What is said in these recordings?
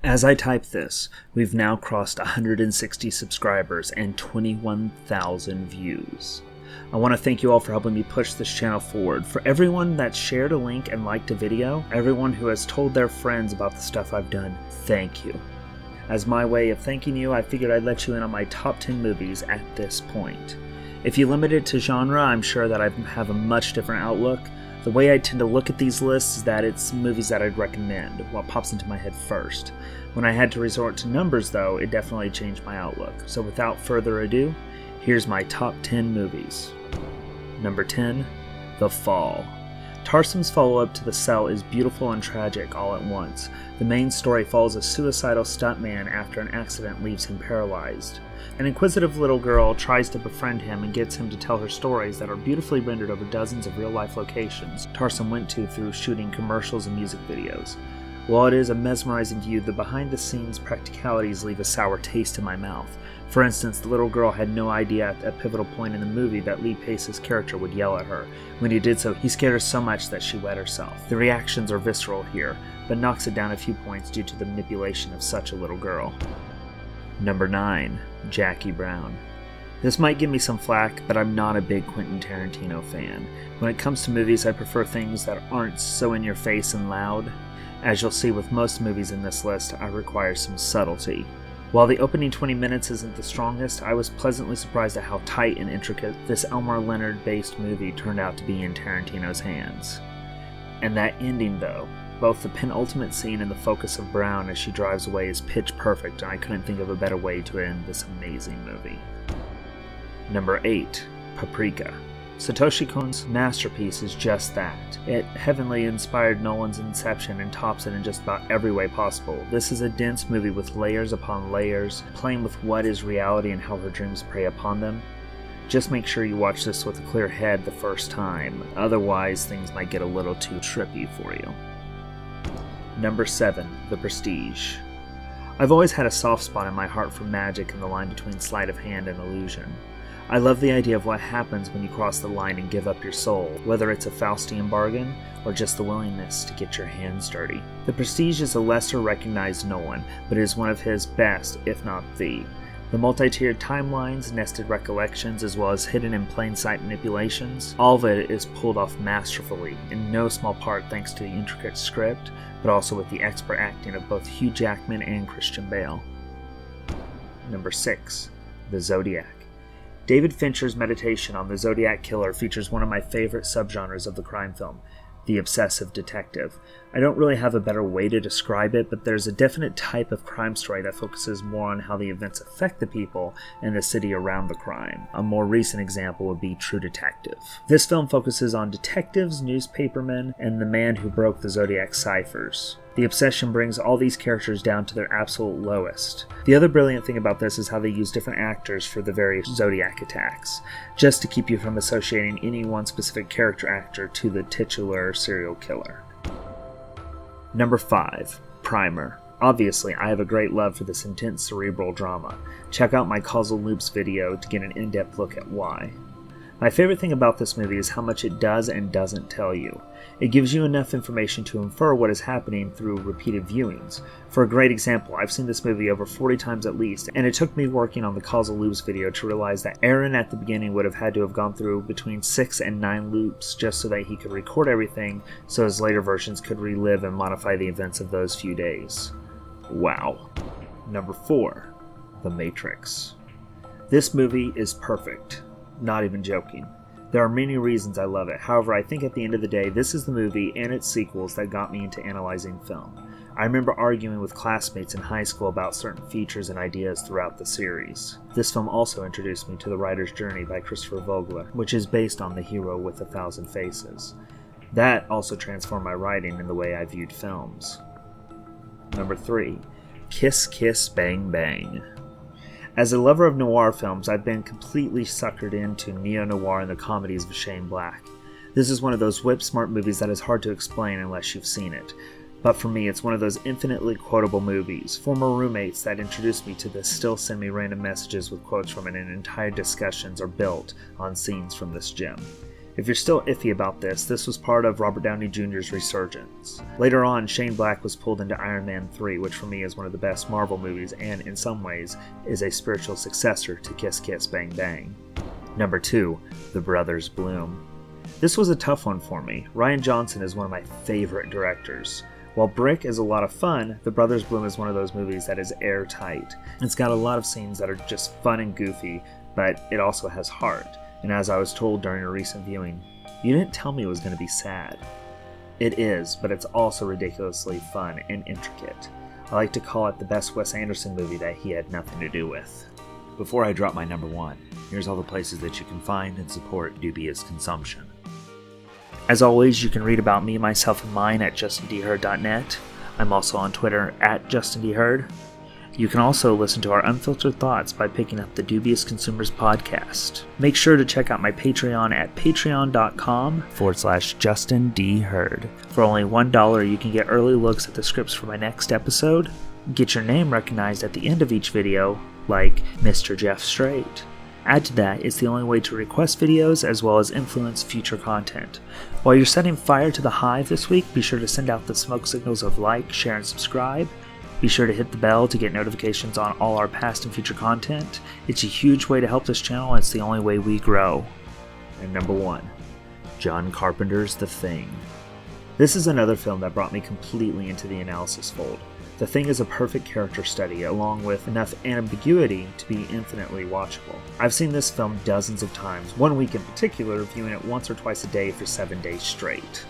As I type this, we've now crossed 160 subscribers and 21,000 views. I want to thank you all for helping me push this channel forward. For everyone that shared a link and liked a video, everyone who has told their friends about the stuff I've done, thank you. As my way of thanking you, I figured I'd let you in on my top 10 movies at this point. If you limit it to genre, I'm sure that I have a much different outlook. The way I tend to look at these lists is that it's movies that I'd recommend, what pops into my head first. When I had to resort to numbers though, it definitely changed my outlook. So without further ado, here's my top 10 movies. Number 10, The Fall. Tarsum's follow-up to The Cell is beautiful and tragic all at once. The main story follows a suicidal stuntman after an accident leaves him paralyzed. An inquisitive little girl tries to befriend him and gets him to tell her stories that are beautifully rendered over dozens of real-life locations Tarsum went to through shooting commercials and music videos. While it is a mesmerizing view, the behind-the-scenes practicalities leave a sour taste in my mouth. For instance, the little girl had no idea at a pivotal point in the movie that Lee Pace's character would yell at her. When he did so, he scared her so much that she wet herself. The reactions are visceral here, but knocks it down a few points due to the manipulation of such a little girl. Number 9, Jackie Brown. This might give me some flack, but I'm not a big Quentin Tarantino fan. When it comes to movies, I prefer things that aren't so in your face and loud. As you'll see with most movies in this list, I require some subtlety. While the opening 20 minutes isn't the strongest, I was pleasantly surprised at how tight and intricate this Elmore Leonard-based movie turned out to be in Tarantino's hands. And that ending though, both the penultimate scene and the focus of Brown as she drives away is pitch perfect, and I couldn't think of a better way to end this amazing movie. Number 8, Paprika. Satoshi Kon's masterpiece is just that. It heavenly inspired Nolan's Inception and tops it in just about every way possible. This is a dense movie with layers upon layers, playing with what is reality and how her dreams prey upon them. Just make sure you watch this with a clear head the first time, otherwise things might get a little too trippy for you. Number 7, The Prestige. I've always had a soft spot in my heart for magic and the line between sleight of hand and illusion. I love the idea of what happens when you cross the line and give up your soul, whether it's a Faustian bargain or just the willingness to get your hands dirty. The Prestige is a lesser recognized Nolan, but it is one of his best, if not the. The multi-tiered timelines, nested recollections, as well as hidden in plain sight manipulations, all of it is pulled off masterfully, in no small part thanks to the intricate script, but also with the expert acting of both Hugh Jackman and Christian Bale. Number 6, The Zodiac. David Fincher's meditation on the Zodiac killer features one of my favorite subgenres of the crime film, the obsessive detective. I don't really have a better way to describe it, but there's a definite type of crime story that focuses more on how the events affect the people and the city around the crime. A more recent example would be True Detective. This film focuses on detectives, newspapermen, and the man who broke the Zodiac ciphers. The obsession brings all these characters down to their absolute lowest. The other brilliant thing about this is how they use different actors for the various Zodiac attacks, just to keep you from associating any one specific character actor to the titular serial killer. Number 5, Primer. Obviously, I have a great love for this intense cerebral drama. Check out my Causal Loops video to get an in-depth look at why. My favorite thing about this movie is how much it does and doesn't tell you. It gives you enough information to infer what is happening through repeated viewings. For a great example, I've seen this movie over 40 times at least, and it took me working on the Causal Loops video to realize that Aaron at the beginning would have had to have gone through between 6 and 9 loops just so that he could record everything so his later versions could relive and modify the events of those few days. Wow. Number 4, The Matrix. This movie is perfect. Not even joking. There are many reasons I love it. However, I think at the end of the day, this is the movie and its sequels that got me into analyzing film. I remember arguing with classmates in high school about certain features and ideas throughout the series. This film also introduced me to The Writer's Journey by Christopher Vogler, which is based on The Hero with a Thousand Faces. That also transformed my writing and the way I viewed films. Number 3, Kiss Kiss Bang Bang. As a lover of noir films, I've been completely suckered into neo-noir and the comedies of Shane Black. This is one of those whip-smart movies that is hard to explain unless you've seen it. But for me, it's one of those infinitely quotable movies. Former roommates that introduced me to this still send me random messages with quotes from it, and entire discussions are built on scenes from this gem. If you're still iffy about this was part of Robert Downey Jr.'s resurgence. Later on, Shane Black was pulled into Iron Man 3, which for me is one of the best Marvel movies and, in some ways, is a spiritual successor to Kiss Kiss Bang Bang. Number 2, The Brothers Bloom. This was a tough one for me. Rian Johnson is one of my favorite directors. While Brick is a lot of fun, The Brothers Bloom is one of those movies that is airtight. It's got a lot of scenes that are just fun and goofy, but it also has heart. And as I was told during a recent viewing, you didn't tell me it was going to be sad. It is, but it's also ridiculously fun and intricate. I like to call it the best Wes Anderson movie that he had nothing to do with. Before I drop my number 1, here's all the places that you can find and support Dubious consumption. As always, you can read about me, myself, and mine at justindheard.net. I'm also on Twitter at justindheard. You can also listen to our unfiltered thoughts by picking up the Dubious Consumers podcast. Make sure to check out my Patreon at patreon.com/JustinDHeard. For only $1, you can get early looks at the scripts for my next episode, get your name recognized at the end of each video, like Mr. Jeff Straight. Add to that, it's the only way to request videos as well as influence future content. While you're setting fire to the hive this week, be sure to send out the smoke signals of like, share, and subscribe. Be sure to hit the bell to get notifications on all our past and future content. It's a huge way to help this channel, and it's the only way we grow. And number 1, John Carpenter's The Thing. This is another film that brought me completely into the analysis fold. The Thing is a perfect character study, along with enough ambiguity to be infinitely watchable. I've seen this film dozens of times, one week in particular, viewing it once or twice a day for 7 days straight.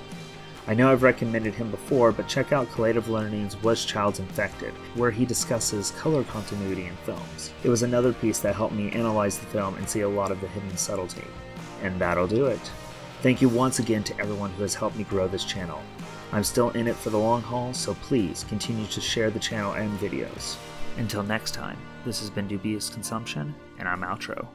I know I've recommended him before, but check out Collative Learning's Was Child's Infected, where he discusses color continuity in films. It was another piece that helped me analyze the film and see a lot of the hidden subtlety. And that'll do it. Thank you once again to everyone who has helped me grow this channel. I'm still in it for the long haul, so please continue to share the channel and videos. Until next time, this has been Dubious Consumption, and I'm outro.